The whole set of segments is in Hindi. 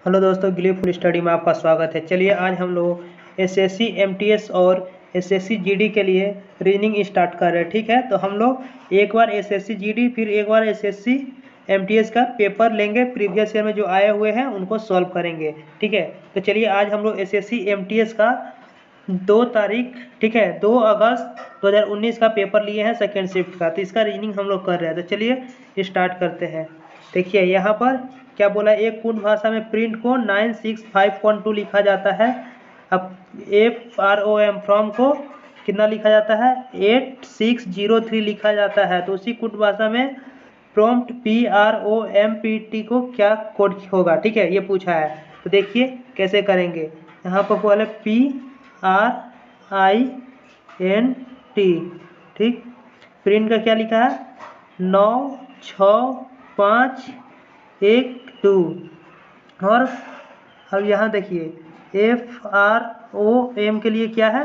हेलो दोस्तों, ग्लिफ फुल स्टडी में आपका स्वागत है। चलिए आज हम लोग एसएससी एमटीएस और एसएससी जीडी के लिए रीजनिंग स्टार्ट कर रहे हैं। ठीक है, तो हम लोग एक बार एसएससी जीडी फिर एक बार एसएससी एमटीएस का पेपर लेंगे, प्रीवियस ईयर में जो आए हुए हैं उनको सॉल्व करेंगे। ठीक है, तो चलिए आज हम लोग एसएससी एमटीएस का 2 तारीख, ठीक है, 2 अगस्त 2019 का पेपर लिए हैं सेकेंड शिफ्ट का, तो इसका रीजनिंग हम लोग कर रहे हैं। तो चलिए स्टार्ट करते हैं। देखिए यहाँ पर क्या बोला, एक पूर्ण भाषा में प्रिंट को 965.2 लिखा जाता है। अब FROM फ्रॉम को कितना लिखा जाता है, 8603 लिखा जाता है। तो उसी पूर्ण भाषा में प्रॉम्प्ट PROMPT को क्या कोड होगा, ठीक है, ये पूछा है। तो देखिए कैसे करेंगे। यहाँ पर पहले PRINT, ठीक, प्रिंट का क्या लिखा है 96512। और अब यहाँ देखिए FROM के लिए क्या है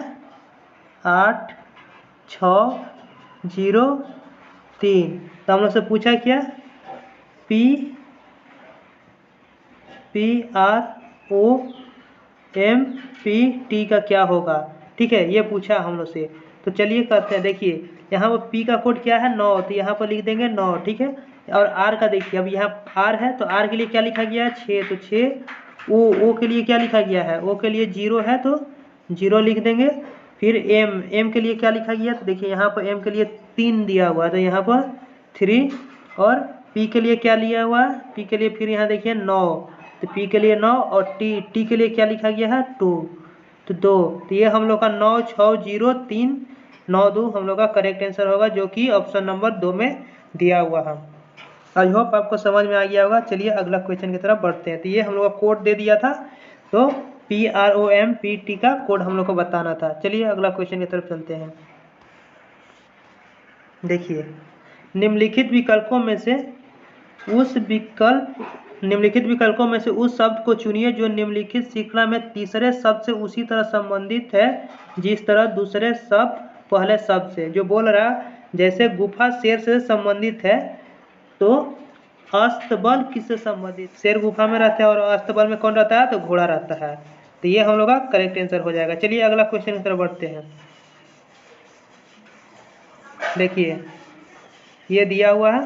8603। तो हम लोग से पूछा क्या PROMPT का क्या होगा, ठीक है, ये पूछा हम लोग से। तो चलिए करते हैं। देखिए यहाँ पर P का कोड क्या है 9, तो यहाँ पर लिख देंगे 9, ठीक है। और R का देखिए, अब यहाँ R है तो R के लिए क्या लिखा गया है 6, तो 6। O के लिए क्या लिखा गया है, O के लिए 0 है तो 0 लिख देंगे। फिर M के लिए क्या लिखा गया, तो देखिए यहाँ पर M के लिए 3 दिया हुआ है, तो यहाँ पर 3। और P के लिए क्या लिया हुआ है, P के लिए फिर यहाँ देखिए 9, तो P के लिए 9। और T के लिए क्या लिखा गया है 2, तो 2। तो ये हम लोग का 96039 हम लोग का करेक्ट आंसर होगा, जो कि ऑप्शन नंबर 2 में दिया हुआ है। आई होप आपको समझ में आ गया होगा। चलिए अगला क्वेश्चन की तरफ बढ़ते हैं। तो ये हम लोग का कोड दे दिया था, तो PROMPT का कोड हम लोग को बताना था। चलिए अगला क्वेश्चन की तरफ चलते हैं। देखिए निम्नलिखित विकल्पों में से उस शब्द को चुनिए जो निम्नलिखित श्रृंखला में तीसरे शब्द से उसी तरह संबंधित है जिस तरह दूसरे शब्द पहले शब्द से। जो बोल रहा जैसे गुफा शेर से संबंधित है, तो अस्तबल किससे संबंधित, शेर गुफा में रहता है और अस्तबल में कौन रहता है, तो घोड़ा रहता है। तो ये हम लोग का करेक्ट आंसर हो जाएगा। चलिए अगला क्वेश्चन की तरफ बढ़ते हैं। देखिए ये दिया हुआ है,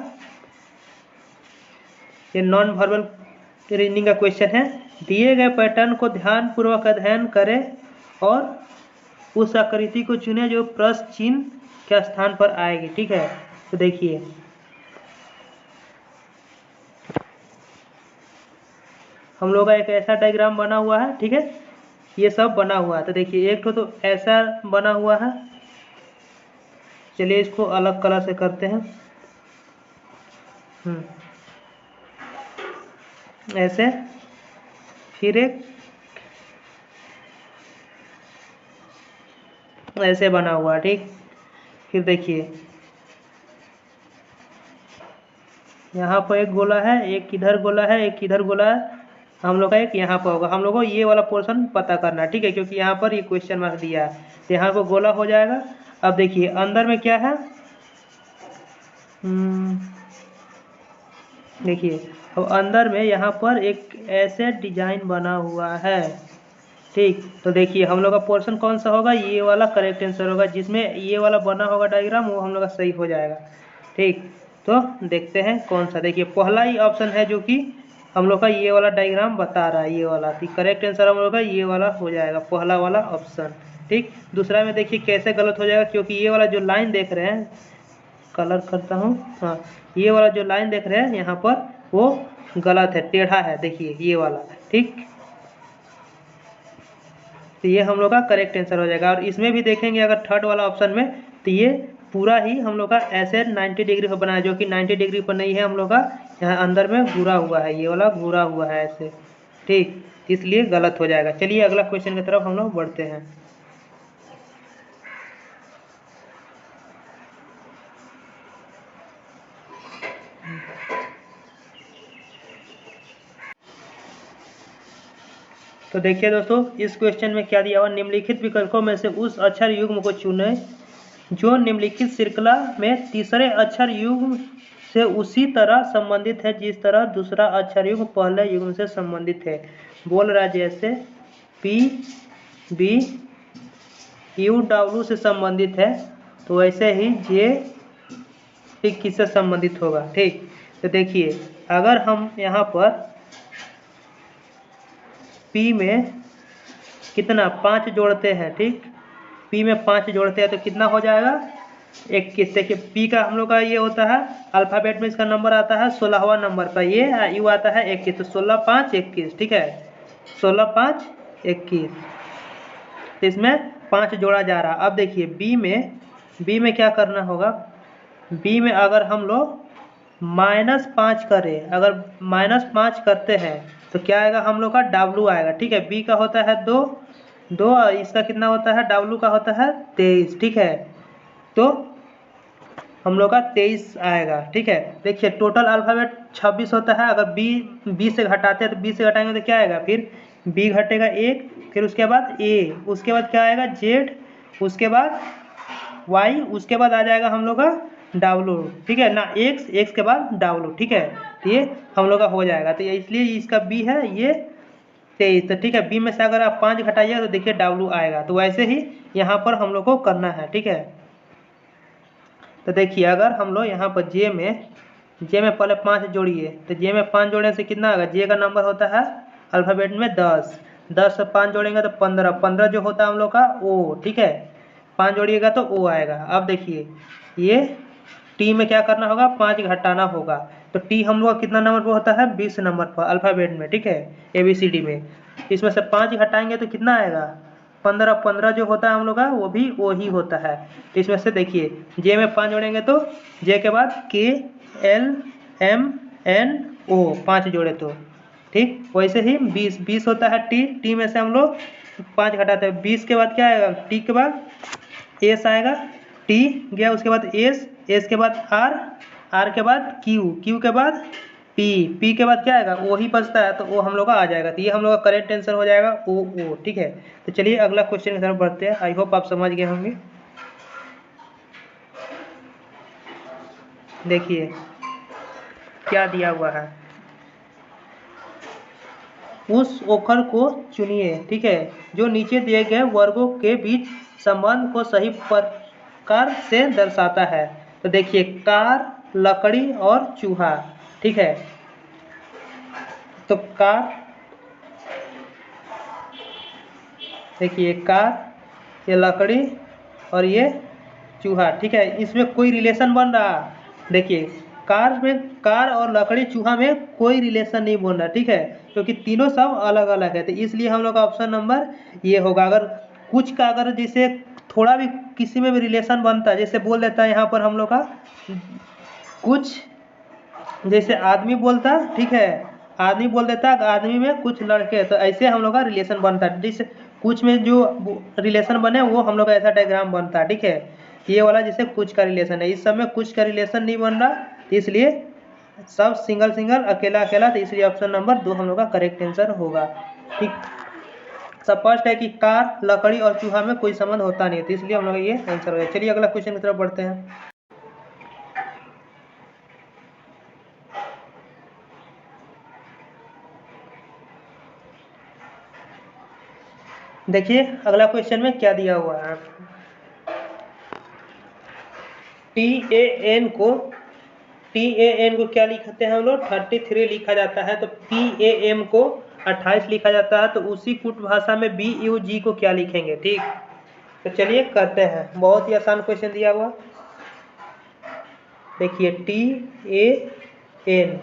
ये नॉन वर्बल रीजनिंग का क्वेश्चन है। दिए गए पैटर्न को ध्यानपूर्वक अध्ययन करें और उस आकृति को चुनें जो प्रश्न चिन्ह के स्थान पर आएगी, ठीक है। तो देखिए हम लोग का एक ऐसा डायग्राम बना हुआ है, ठीक है, ये सब बना हुआ है। तो देखिए एक तो ऐसा बना हुआ है, चलिए इसको अलग कलर से करते हैं। ऐसे, फिर एक ऐसे बना हुआ, ठीक। फिर देखिए यहाँ पर एक गोला है, एक इधर गोला है, एक इधर गोला है। हम लोग का एक यहाँ पर होगा। हम लोग को ये वाला पोर्शन पता करना है, ठीक है, क्योंकि यहाँ पर ये क्वेश्चन मार्क दिया है, तो यहाँ पर गोला हो जाएगा। अब देखिए अंदर में क्या है, देखिए अब अंदर में यहाँ पर एक ऐसे डिजाइन बना हुआ है, ठीक। तो देखिए हम लोग का पोर्शन कौन सा होगा, ये वाला करेक्ट आंसर होगा। जिसमें ये वाला बना होगा डायग्राम, वो हम लोग का सही हो जाएगा, ठीक। तो देखते हैं कौन सा। देखिए पहला ही ऑप्शन है जो कि हम लोग का ये वाला डायग्राम बता रहा है, ये वाला। तो करेक्ट आंसर हम लोग का ये वाला हो जाएगा, पहला वाला ऑप्शन, ठीक। दूसरा में देखिए कैसे गलत हो जाएगा, क्योंकि ये वाला जो लाइन देख रहे हैं, कलर करता हूँ, हाँ, ये वाला जो लाइन देख रहे हैं यहाँ पर, वो गलत है, टेढ़ा है, देखिए ये वाला, ठीक। तो ये हम लोग का करेक्ट आंसर हो जाएगा। और इसमें भी देखेंगे अगर थर्ड वाला ऑप्शन में, तो ये पूरा ही हम लोग का ऐसे 90 डिग्री पर बना है, जो कि 90 डिग्री पर नहीं है। हम लोग का यहाँ अंदर में घूरा हुआ है, ये वाला घूरा हुआ है ऐसे, ठीक, इसलिए गलत हो जाएगा। चलिए अगला क्वेश्चन की तरफ हम लोग बढ़ते हैं। तो देखिए दोस्तों इस क्वेश्चन में क्या दिया हुआ, निम्नलिखित विकल्पों में से उस अक्षर युग्म को चुनें जो निम्नलिखित श्रृंखला में तीसरे अक्षर युग्म से उसी तरह संबंधित है जिस तरह दूसरा अक्षर युग्म पहले युग्म से संबंधित है। बोल रहा है जैसे पी बी यू डब्ल्यू से संबंधित है तो वैसे ही जे ठीक किससे संबंधित होगा। ठीक, तो देखिए अगर हम यहाँ पर P में कितना 5 जोड़ते हैं, ठीक, P में 5 जोड़ते हैं तो कितना हो जाएगा 21। देखिए P का हम लोग का ये होता है अल्फ़ाबेट में इसका नंबर आता है 16वां नंबर पर, ये यू आता है 21, तो 16 5 21, ठीक है, 16 5 21, तो इसमें 5 जोड़ा जा रहा। अब देखिए B में क्या करना होगा, B में अगर हम लोग -5 करें, अगर -5 करते हैं तो क्या आएगा हम लोग का W आएगा। ठीक है, B का होता है 2 इसका कितना होता है W का होता है 23। ठीक है, तो हम लोग का 23 आएगा। ठीक है, देखिए टोटल अल्फ़ाबेट 26 होता है, अगर B से घटाते हैं तो B से घटाएंगे तो क्या आएगा, फिर B घटेगा 1, फिर उसके बाद A, उसके बाद क्या आएगा Z, उसके बाद Y, उसके बाद आ जाएगा हम लोग का W। ठीक है ना, X के बाद W। ठीक है, तो ये हम लोग का हो जाएगा, तो इसलिए इसका B है ये 23। तो ठीक है, B में से अगर आप 5 घटाइएगा तो देखिए W आएगा, तो वैसे ही यहाँ पर हम लोग को करना है। ठीक है, तो देखिए अगर हम लोग यहाँ पर J में पहले 5 जोड़िए, तो J में 5 जोड़ने से कितना आएगा, J का नंबर होता है अल्फ़ाबेट में 10 से 5 जोड़ेंगे तो 15 जो होता है हम लोग का O। ठीक है, 5 जोड़िएगा तो O आएगा। अब देखिए ये T में क्या करना होगा, 5 घटाना होगा, तो T हम लोग का कितना नंबर पर होता है 20 नंबर पर अल्फ़ाबेट में। ठीक है, ABCD में, इसमें से 5 घटाएंगे तो कितना आएगा 15 जो होता है हम लोग का वो भी ही होता है। तो इसमें से देखिए J में 5 जोड़ेंगे तो J के बाद K L M N O 5 जोड़े तो ठीक, वैसे ही 20 होता है T में से हम लोग 5 घटाते हैं, 20 के बाद क्या आएगा, T के बाद S आएगा, T गया, उसके बाद S के बाद R के बाद Q के बाद P के बाद क्या आएगा O ही बचता है, तो O हम लोग का आ जाएगा। तो ये हम लोग का करेक्ट आंसर हो जाएगा O। ठीक है, तो चलिए अगला क्वेश्चन की तरफ बढ़ते हैं। आई होप आप समझ गए होंगे। देखिए क्या दिया हुआ है, उस ओखर को चुनिए, ठीक है, जो नीचे दिए गए वर्गों के बीच संबंध को सही प्रकार से दर्शाता है। तो देखिए कार, लकड़ी और चूहा। ठीक है, तो कार, देखिए कार, ये लकड़ी और ये चूहा। ठीक है, इसमें कोई रिलेशन बन रहा, देखिए कार और लकड़ी चूहा में कोई रिलेशन नहीं बन रहा। ठीक है, क्योंकि तीनों सब अलग अलग है, तो इसलिए हम लोग का ऑप्शन नंबर ये होगा। अगर कुछ का अगर जैसे थोड़ा भी किसी में भी रिलेशन बनता है, जैसे बोल देता है यहाँ पर हम लोग का कुछ, जैसे आदमी बोलता, ठीक है, आदमी बोल देता है आदमी में कुछ लड़के, तो ऐसे हम लोग का रिलेशन बनता है। जैसे कुछ में जो रिलेशन बने वो हम लोग का ऐसा डायग्राम बनता है। ठीक है, ये वाला जैसे कुछ का रिलेशन है, इस सब में कुछ का रिलेशन नहीं बन रहा, तो इसलिए सब सिंगल अकेला, तो इसलिए ऑप्शन नंबर 2 हम लोग का करेक्ट आंसर होगा। ठीक, स्पष्ट है कि कार, लकड़ी और चूहा में कोई संबंध होता नहीं, तो इसलिए हम लोग ये आंसर हो। चलिए अगला क्वेश्चन की तरफ बढ़ते हैं। देखिए अगला क्वेश्चन में क्या दिया हुआ है, TAN को क्या लिखते हैं हम लोग 33 लिखा जाता है, तो PAM को 28 लिखा जाता है, तो उसी कूट भाषा में BUG को क्या लिखेंगे। ठीक, तो चलिए करते हैं, बहुत ही आसान क्वेश्चन दिया हुआ। देखिए TAN,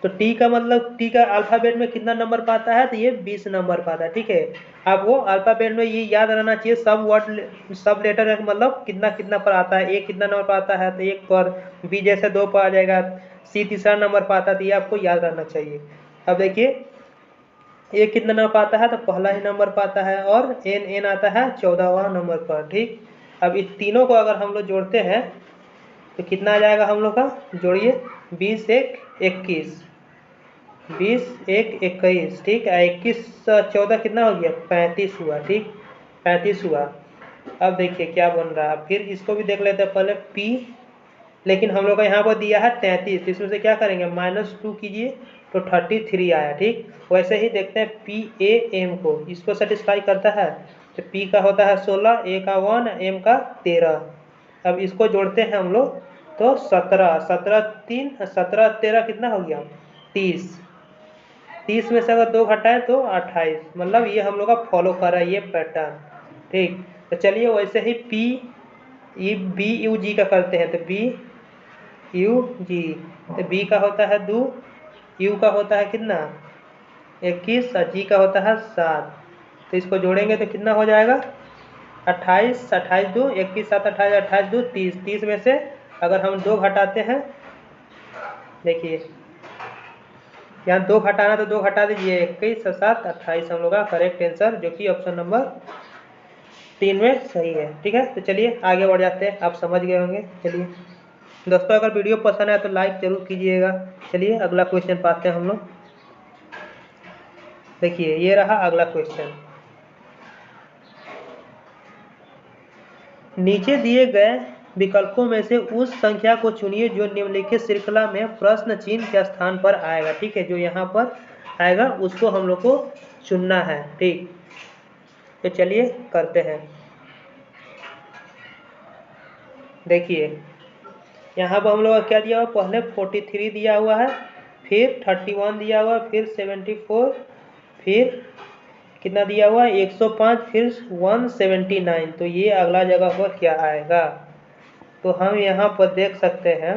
तो T का मतलब T का अल्फ़ाबेट में कितना नंबर पाता है, तो ये 20 नंबर पाता है। ठीक है, आपको अल्फ़ाबेट में ये याद रहना चाहिए, सब लेटर मतलब कितना कितना पर आता है। A कितना नंबर पर आता है, तो 1 पर, B जैसे 2 पर आ जाएगा, C तीसरा नंबर पर आता है, तो ये आपको याद रहना चाहिए। अब देखिए A कितना नंबर पाता है, तो पहला ही नंबर पाता है, और N आता है 14वां नंबर पर। ठीक, अब इस तीनों को अगर हम लोग जोड़ते हैं तो कितना आ जाएगा हम लोग का, जोड़िए 20 1 21, 20 1 21, ठीक है, 21 14 कितना हो गया 35 हुआ। ठीक, 35 हुआ। अब देखिए क्या बन रहा है, फिर इसको भी देख लेते हैं पहले, लेकिन हम लोग का यहाँ पर दिया है 33, इसमें से क्या करेंगे -2 कीजिए तो 33 आया। ठीक, वैसे ही देखते हैं पी ए एम को, इसको सेटिस्फाई करता है। तो पी का होता है 16, ए का 1, एम का 13। अब इसको जोड़ते हैं हम लोग तो 17, 17 13 कितना हो गया 30। 30 में से अगर 2 घटाए तो 28, मतलब ये हम लोग का फॉलो कर रहा है ये पैटर्न। ठीक, तो चलिए वैसे ही पी बी यू जी का करते हैं। तो बी यू जी, तो बी का होता है 2, यू का होता है कितना 21 और जी का होता है 7। तो इसको जोड़ेंगे तो कितना हो जाएगा 28, 28 2 21 7 28, 28 2 30। 30 में से अगर हम 2 घटाते हैं, देखिए यहाँ 2 घटाना तो 2 घटा दीजिए, 21 और 7 28 हम लोग का करेक्ट आंसर, जो कि ऑप्शन नंबर 3 में सही है। ठीक है, तो चलिए आगे बढ़ जाते हैं, आप समझ गए होंगे। चलिए दोस्तों, अगर वीडियो पसंद आए तो लाइक जरूर कीजिएगा। चलिए अगला क्वेश्चन पाते हैं हम लोग। देखिए ये रहा अगला क्वेश्चन। नीचे दिए गए विकल्पों में से उस संख्या को चुनिए जो निम्नलिखित श्रृंखला में प्रश्न चिन्ह के स्थान पर आएगा। ठीक है, जो यहाँ पर आएगा उसको हम लोग को चुनना है। ठीक, तो चलिए करते हैं। देखिए यहाँ पर हम लोग का क्या दिया हुआ, पहले 43 दिया हुआ है, फिर 31 दिया हुआ है, फिर 74, फिर कितना दिया हुआ है 105, फिर 179। तो ये अगला जगह पर क्या आएगा, तो हम यहाँ पर देख सकते हैं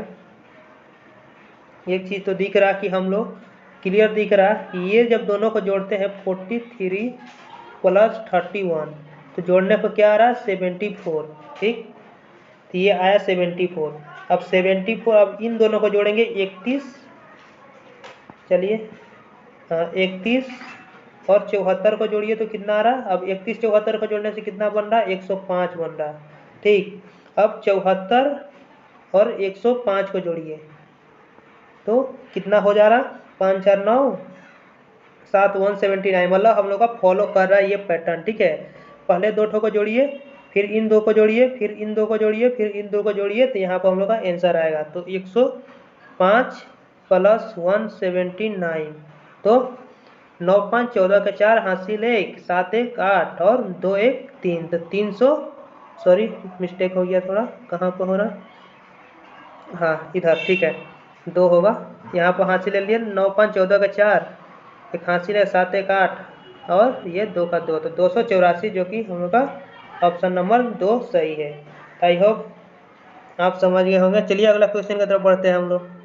एक चीज़ तो दिख रहा कि हम लोग क्लियर दिख रहा कि ये जब दोनों को जोड़ते हैं 43 प्लस 31, तो जोड़ने पर क्या आ रहा है 74। ठीक, तो ये आया 74। अब 74, अब इन दोनों को जोड़ेंगे 31, चलिए 31 और 74 को जोड़िए तो कितना आ रहा है, अब 31 74 को जोड़ने से कितना बन रहा है 105 बन रहा है। ठीक, अब 74 और 105 को जोड़िए तो कितना हो जा रहा, 5 4 9 7 179, मतलब हम लोग का फॉलो कर रहा है ये पैटर्न। ठीक है, पहले 2 ठो को जोड़िए, फिर इन 2 को जोड़िए, फिर इन 2 को जोड़िए, फिर इन 2 को जोड़िए, तो यहाँ पर हम लोग का आंसर आएगा। तो 105 प्लस 179, तो 9 5 14 के 4 हासिल 1 7 1 8 और 2 1 3, तो 300, सॉरी मिस्टेक हो गया थोड़ा, कहाँ पर हो रहा, हाँ इधर, ठीक है 2 होगा, यहाँ पर हासिल ले लिए 9 5 14 के 4, एक हासिल है 7 1 8 और ये 2 का 2, तो 284, जो कि हम लोग का ऑप्शन नंबर 2 सही है। आई होप आप समझ गए होंगे। चलिए अगला क्वेश्चन की तरफ बढ़ते हैं हम लोग।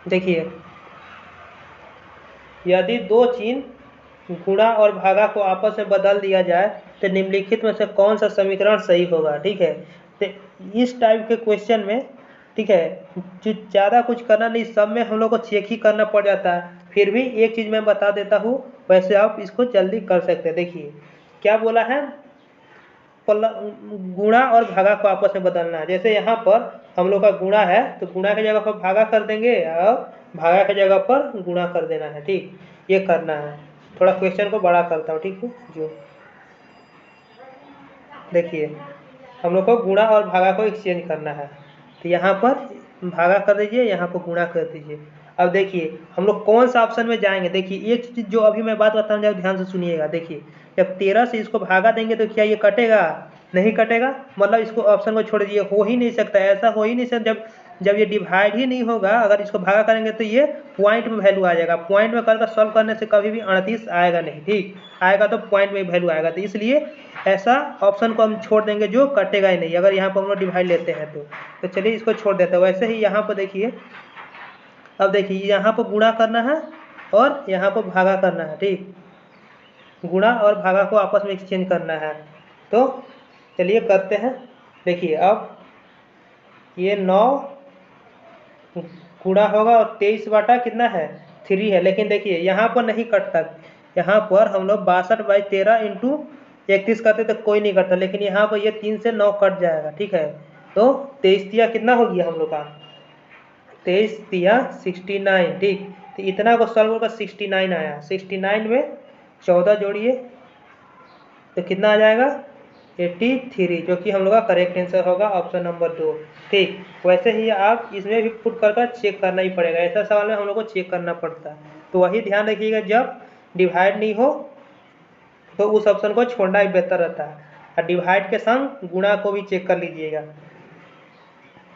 देखिए यदि 2 चिन्ह गुणा और भागा को आपस में बदल दिया जाए तो निम्नलिखित में से कौन सा समीकरण सही होगा। ठीक है, तो इस टाइप के क्वेश्चन में, ठीक है, जो ज़्यादा कुछ करना नहीं, सब में हम लोग को चेक ही करना पड़ जाता है। फिर भी एक चीज़ मैं बता देता हूँ, वैसे आप इसको जल्दी कर सकते हैं। देखिए क्या बोला है, गुणा और भागा को आपस में बदलना है। जैसे यहाँ पर हम लोग का गुणा है तो गुणा की जगह पर भागा कर देंगे और भागा की जगह पर गुणा कर देना है। ठीक, ये करना है। थोड़ा क्वेश्चन को बड़ा करता हूँ, ठीक है जो, देखिए हम लोग को गुणा और भागा को एक्सचेंज करना है, तो यहाँ पर भागा कर दीजिए, यहाँ पर गुणा कर दीजिए। अब देखिए हम लोग कौन सा ऑप्शन में जाएंगे। देखिए एक चीज़ जो अभी मैं बात बताऊँ, जब ध्यान से सुनिएगा। देखिए जब 13 से इसको भागा देंगे तो क्या ये कटेगा, नहीं कटेगा, मतलब इसको ऑप्शन को छोड़ दीजिए, हो ही नहीं सकता, ऐसा हो ही नहीं सकता। जब ये डिवाइड ही नहीं होगा, अगर इसको भागा करेंगे तो ये पॉइंट में वैल्यू आ जाएगा। पॉइंट में करके सॉल्व करने से कभी भी 38 आएगा नहीं, ठीक आएगा तो पॉइंट में वैल्यू आएगा। तो इसलिए ऐसा ऑप्शन को हम छोड़ देंगे जो कटेगा ही नहीं, अगर यहाँ पर हम लोग डिवाइड लेते हैं तो चलिए इसको छोड़ देते हैं। वैसे ही यहाँ पर देखिए, अब देखिए यहाँ पर गुणा करना है और यहाँ पर भागा करना है। ठीक, गुणा और भागा को आपस में एक्सचेंज करना है, तो चलिए करते हैं। देखिए अब ये 9 गुणा होगा और 23 बटा कितना है 3 है, लेकिन देखिए यहाँ पर नहीं कटता। यहाँ पर हम लोग 62/13 इंटू 31 करते तो कोई नहीं करता, लेकिन यहाँ पर ये 3 से 9 कट जाएगा। ठीक है, तो 23 तिया कितना हो गया हम लोग का, 23 तिया 69। ठीक, तो इतना को सॉल्व होगा 69 आया। 69 में 14 जोड़िए तो कितना आ जाएगा 83, जो कि हम लोग का करेक्ट आंसर होगा ऑप्शन नंबर 2। ठीक, वैसे ही आप इसमें भी पुट कर चेक करना ही पड़ेगा। ऐसा सवाल में हम लोग को चेक करना पड़ता है, तो वही ध्यान रखिएगा, जब डिवाइड नहीं हो तो उस ऑप्शन को छोड़ना ही बेहतर रहता है, और डिवाइड के संग गुणा को भी चेक कर लीजिएगा।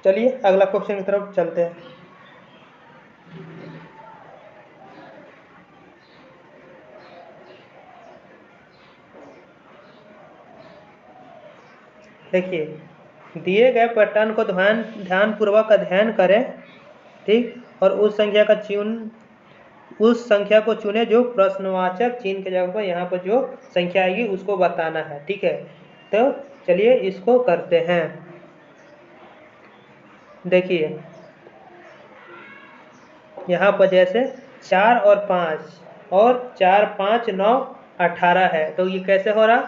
चलिए अगला क्वेश्चन की तरफ चलते हैं। देखिए, दिए गए पैटर्न को ध्यानपूर्वक अध्ययन करें, ठीक, और उस संख्या को चुने जो प्रश्नवाचक चिन्ह के जगह पर यहाँ पर जो संख्या आएगी उसको बताना है। ठीक है, तो चलिए इसको करते हैं। देखिए यहाँ पर जैसे 4 और 5 और 4, 5, 9, 18 है, तो ये कैसे हो रहा?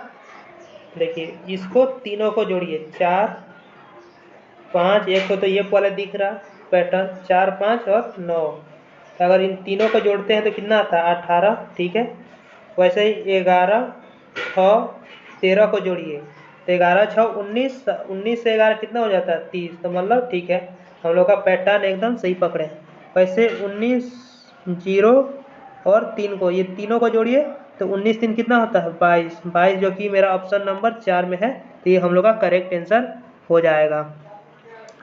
देखिए इसको तीनों को जोड़िए, 4, 5, एक को तो ये वाला दिख रहा पैटर्न 4, 5 और 9, तो अगर इन तीनों को जोड़ते हैं तो कितना आता है 18। ठीक है, वैसे ही 11, 6, 13 को जोड़िए, तो 11, 6, 19, 19 से 11 कितना हो जाता है 30, तो मतलब ठीक है, हम लोग का पैटर्न एकदम सही पकड़े हैं। वैसे 19, 0 और 3 को, ये तीनों को जोड़िए, तो 19, 3 कितना होता है 22, 22 जो कि मेरा ऑप्शन नंबर 4 में है, तो ये हम लोग का करेक्ट आंसर हो जाएगा।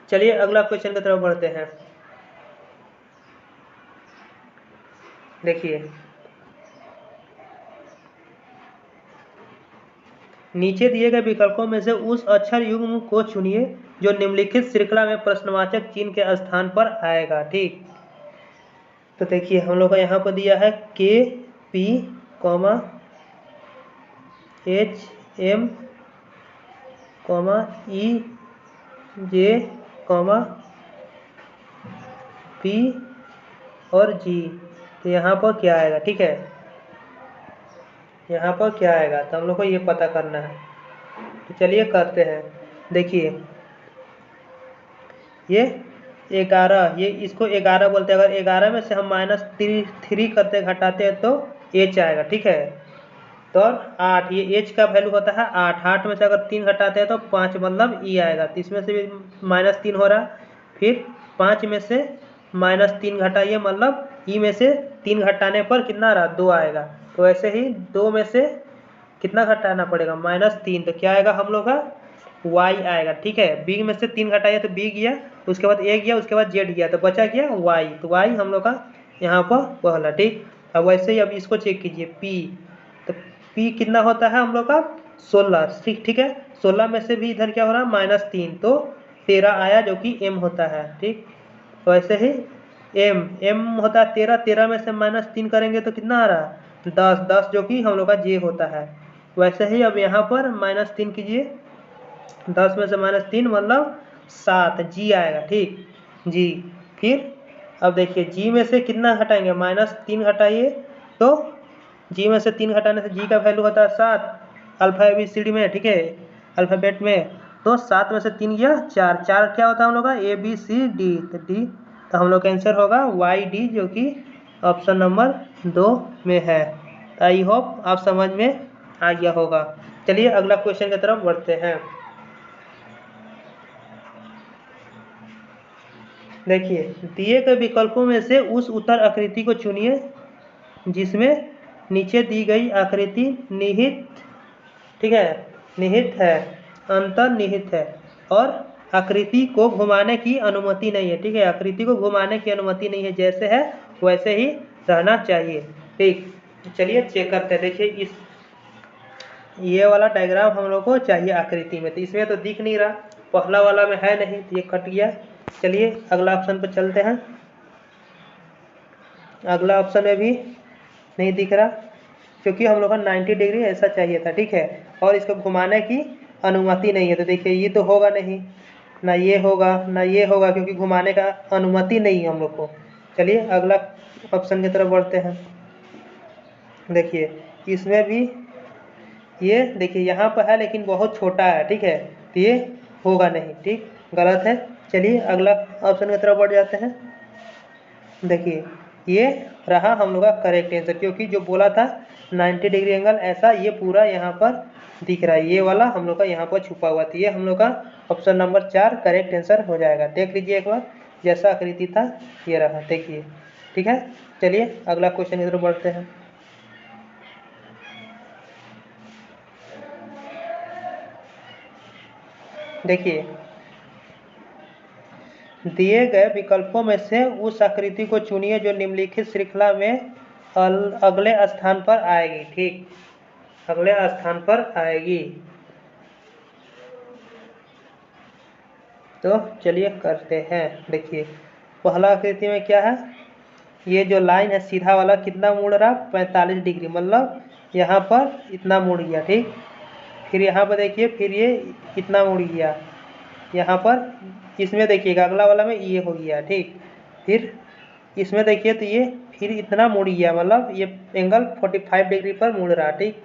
चलिए अगला क्वेश्चन की तरफ बढ़ते हैं। देखिए नीचे दिए गए विकल्पों में से उस अक्षर युग्म को चुनिए जो निम्नलिखित श्रृंखला में प्रश्नवाचक चिन्ह के स्थान पर आएगा। ठीक, तो देखिए हम लोग का यहाँ पर दिया है के, पी, एच, एम, ई, जे, पी और जी, तो यहाँ पर क्या आएगा? ठीक है, यहाँ पर क्या आएगा तो हम लोग को ये पता करना है, तो चलिए करते हैं। देखिए ये 11, ये इसको 11 बोलते हैं, अगर 11 में से हम -3 करते घटाते हैं तो एच आएगा। ठीक है, तो 8, ये एच का वैल्यू होता है 8, 8 में से अगर 3 घटाते हैं तो 5 मतलब ई आएगा, तो इसमें से भी -3 हो रहा, फिर 5 में से -3 घटाइए, मतलब ई में से 3 घटाने पर कितना रहा 2 आएगा, तो ऐसे ही 2 में से कितना घटाना पड़ेगा -3, तो क्या आएगा हम लोग का y आएगा। ठीक है, b में से 3 घटाइए तो b गया, उसके बाद a गया, उसके बाद z गया, तो बचा गया y, तो y हम लोग का यहाँ पर पहला। ठीक, अब वैसे ही अब इसको चेक कीजिए p, तो p कितना होता है हम लोग का 16। ठीक है, 16 में से भी इधर क्या हो रहा है -3, तो 13 आया जो कि m होता है। ठीक, तो ऐसे ही m होता है 13, 13 में से -3 करेंगे तो कितना आ रहा 10, 10 जो कि हम लोग का j होता है। वैसे ही अब यहाँ पर -3 कीजिए, 10 में से -3 मतलब 7, जी आएगा। ठीक, जी, फिर अब देखिए जी में से कितना घटाएंगे -3 घटाइए, तो जी में से 3 घटाने से जी का वैल्यू होता है 7 अल्फाबेट में। ठीक है, अल्फाबेट में, तो 7 में से 3 गया 4, 4 क्या होता है हम लोग का ABCD, तो डी, तो हम लोग का आंसर होगा YD जो कि ऑप्शन नंबर 2 में है। आई होप आप समझ में आ गया होगा। चलिए अगला क्वेश्चन की तरफ बढ़ते हैं। देखिए दिए गए विकल्पों में से उस उत्तर आकृति को चुनिए जिसमें नीचे दी गई आकृति निहित, ठीक है, निहित है, अंतर्निहित है और आकृति को घुमाने की अनुमति नहीं है। ठीक है, आकृति को घुमाने की अनुमति नहीं है, जैसे है वैसे ही रहना चाहिए। ठीक, चलिए चेक करते हैं। देखिए इस ये वाला डायग्राम हम लोग को चाहिए आकृति में, तो इसमें तो दिख नहीं रहा, पहला वाला में है नहीं, तो ये कट गया। चलिए अगला ऑप्शन पर चलते हैं। अगला ऑप्शन में भी नहीं दिख रहा, क्योंकि हम लोग का 90 डिग्री ऐसा चाहिए था। ठीक है, और इसको घुमाने की अनुमति नहीं है, तो देखिए ये तो होगा नहीं, ना ये होगा ना ये होगा, क्योंकि घुमाने का अनुमति नहीं है हम लोग को। चलिए अगला ऑप्शन की तरफ बढ़ते हैं। देखिए इसमें भी ये देखिए यहाँ पर है लेकिन बहुत छोटा है। ठीक है, तो ये होगा नहीं, ठीक, गलत है। चलिए अगला ऑप्शन की तरफ बढ़ जाते हैं। देखिए ये रहा हम लोग का करेक्ट आंसर, क्योंकि जो बोला था 90 डिग्री एंगल ऐसा, ये पूरा यहाँ पर दिख रहा है, ये वाला हम लोग का यहाँ पर छुपा हुआ था। ये हम लोग का ऑप्शन नंबर 4 करेक्ट आंसर हो जाएगा। देख लीजिए एक बार, जैसा आकृति था ये रहा, देखिए। ठीक है, चलिए अगला क्वेश्चन की तरफ बढ़ते हैं। देखिए, दिए गए विकल्पों में से उस आकृति को चुनिए जो निम्नलिखित श्रृंखला में अगले स्थान पर आएगी। ठीक, अगले स्थान पर आएगी। तो चलिए करते हैं। देखिए, पहला आकृति में क्या है, ये जो लाइन है सीधा वाला कितना मुड़ रहा, 45 डिग्री, मतलब यहाँ पर इतना मुड़ गया। ठीक, फिर यहाँ पर देखिए, फिर ये इतना मुड़ गया, यहाँ पर इसमें देखिएगा अगला वाला में ये हो गया। ठीक, फिर इसमें देखिए तो ये फिर इतना मुड़ गया, मतलब ये एंगल 45 डिग्री पर मुड़ रहा। ठीक,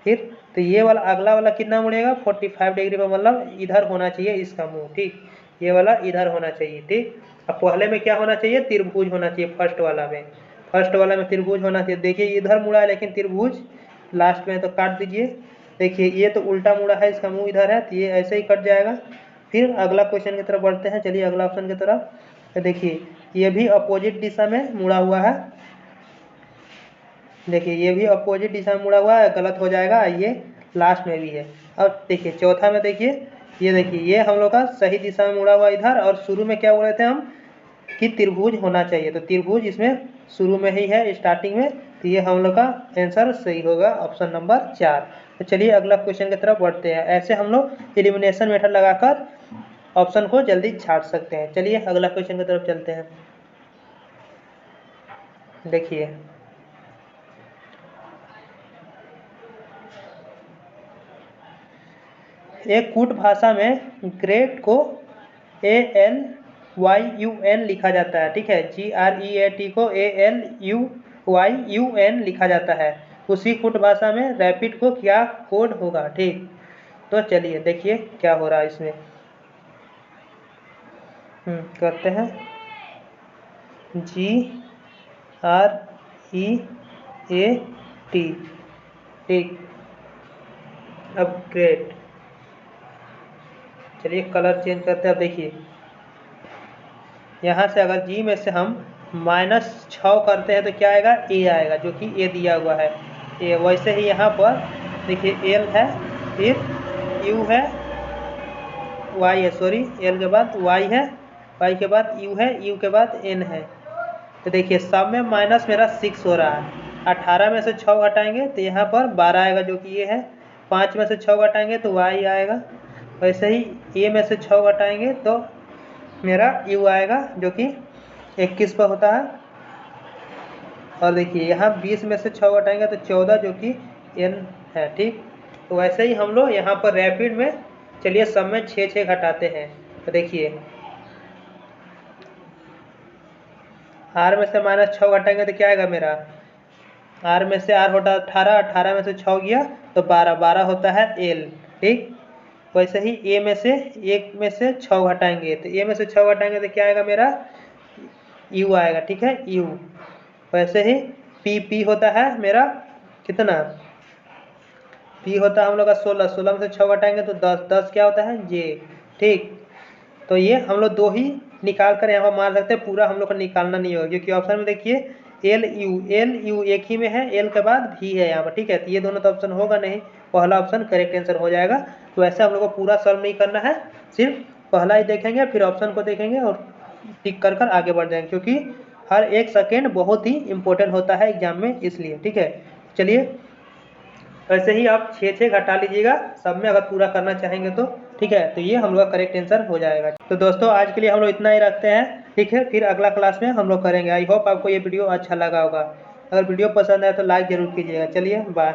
फिर तो ये वाला अगला वाला कितना मुड़ेगा, 45 डिग्री पर, मतलब इधर होना चाहिए इसका मुंह। ठीक, ये वाला इधर होना चाहिए। ठीक, अब पहले में क्या होना चाहिए, त्रिभुज होना चाहिए। फर्स्ट वाला में त्रिभुज होना चाहिए। देखिए इधर मुड़ा है लेकिन त्रिभुज लास्ट में, तो काट दीजिए। देखिए ये तो उल्टा मुड़ा है, इसका मुंह इधर है, तो ये ऐसे ही कट जाएगा। फिर अगला क्वेश्चन की तरफ बढ़ते हैं। चलिए अगला ऑप्शन की तरफ। तो देखिए ये भी अपोजिट दिशा में मुड़ा हुआ है। देखिए ये भी अपोजिट दिशा में मुड़ा हुआ है, गलत हो जाएगा। ये लास्ट में भी है। अब देखिए चौथा में देखिए, ये देखिए ये हम लोग का सही दिशा में मुड़ा हुआ इधर, और शुरू में क्या बोले थे हम कि त्रिभुज होना चाहिए, तो त्रिभुज इसमें शुरू में ही है, स्टार्टिंग में, तो ये हम लोग का आंसर सही होगा, ऑप्शन नंबर 4। तो चलिए अगला क्वेश्चन की तरफ बढ़ते हैं। ऐसे हम लोग एलिमिनेशन मेथड लगाकर ऑप्शन को जल्दी छाट सकते हैं। चलिए अगला क्वेश्चन की तरफ चलते हैं। देखिए एक कूट भाषा में ग्रेट को ALYUN लिखा जाता है। ठीक है, GREAT को ALYUN लिखा जाता है। उसी कूट भाषा में रैपिड को क्या कोड होगा। ठीक, तो चलिए देखिए क्या हो रहा है इसमें। करते हैं, GREAT। ठीक, अब ग्रेट, चलिए कलर चेंज करते हैं। अब देखिए यहाँ से अगर जी में से हम -6 करते हैं तो क्या आएगा, ए आएगा, जो कि ए दिया हुआ है ए। वैसे ही यहाँ पर देखिए एल है, फिर यू है, वाई है, सॉरी एल के बाद वाई है, वाई के बाद यू है, यू के बाद एन है। तो देखिए सब में माइनस मेरा 6 हो रहा है। 18 में से 6 घटाएंगे तो यहाँ पर 12 आएगा, जो कि ये है। 5 में से 6 घटाएंगे तो वाई आएगा। वैसे ही ए में से 6 घटाएंगे तो मेरा यू आएगा, जो कि 21 पर होता है। और देखिए यहाँ 20 में से 6 घटाएंगे तो 14, जो कि एन है। ठीक, तो वैसे ही हम लोग यहाँ पर रैपिड में, चलिए सब में 6 घटाते हैं। तो देखिए आर में से -6 घटाएंगे तो क्या आएगा मेरा, आर में से आर होता 18, 18 में से 6 गया तो 12, 12 होता है एल। ठीक, वैसे ही ए में से 6 घटाएंगे तो ए में से 6 घटाएंगे तो क्या आएगा मेरा, यू आएगा। ठीक है, यू। वैसे ही पी होता है मेरा कितना, पी होता है हम लोग का 16, 16 में से 6 घटाएंगे तो 10, 10 क्या होता है, जे। ठीक, तो ये हम लोग 2 ही निकाल कर यहाँ पर मार सकते हैं, पूरा हम लोग को निकालना नहीं होगा, क्योंकि ऑप्शन में देखिए एल यू एक ही में है, एल के बाद भी है यहाँ पर। ठीक है, तो ये दोनों तो ऑप्शन होगा नहीं, पहला ऑप्शन करेक्ट आंसर हो जाएगा। तो ऐसे हम लोग को पूरा सॉल्व नहीं करना है, सिर्फ पहला ही देखेंगे, फिर ऑप्शन को देखेंगे और टिक कर कर आगे बढ़ जाएंगे, क्योंकि हर एक सेकेंड बहुत ही इंपॉर्टेंट होता है एग्जाम में, इसलिए। ठीक है, चलिए ऐसे ही आप 6 घटा लीजिएगा सब में, अगर पूरा करना चाहेंगे तो। ठीक है, तो ये हम लोग का करेक्ट आंसर हो जाएगा। तो दोस्तों आज के लिए हम लोग इतना ही रखते हैं। ठीक है, फिर अगला क्लास में हम लोग करेंगे। आई होप आपको ये वीडियो अच्छा लगा होगा। अगर वीडियो पसंद आए तो लाइक जरूर कीजिएगा। चलिए बाय।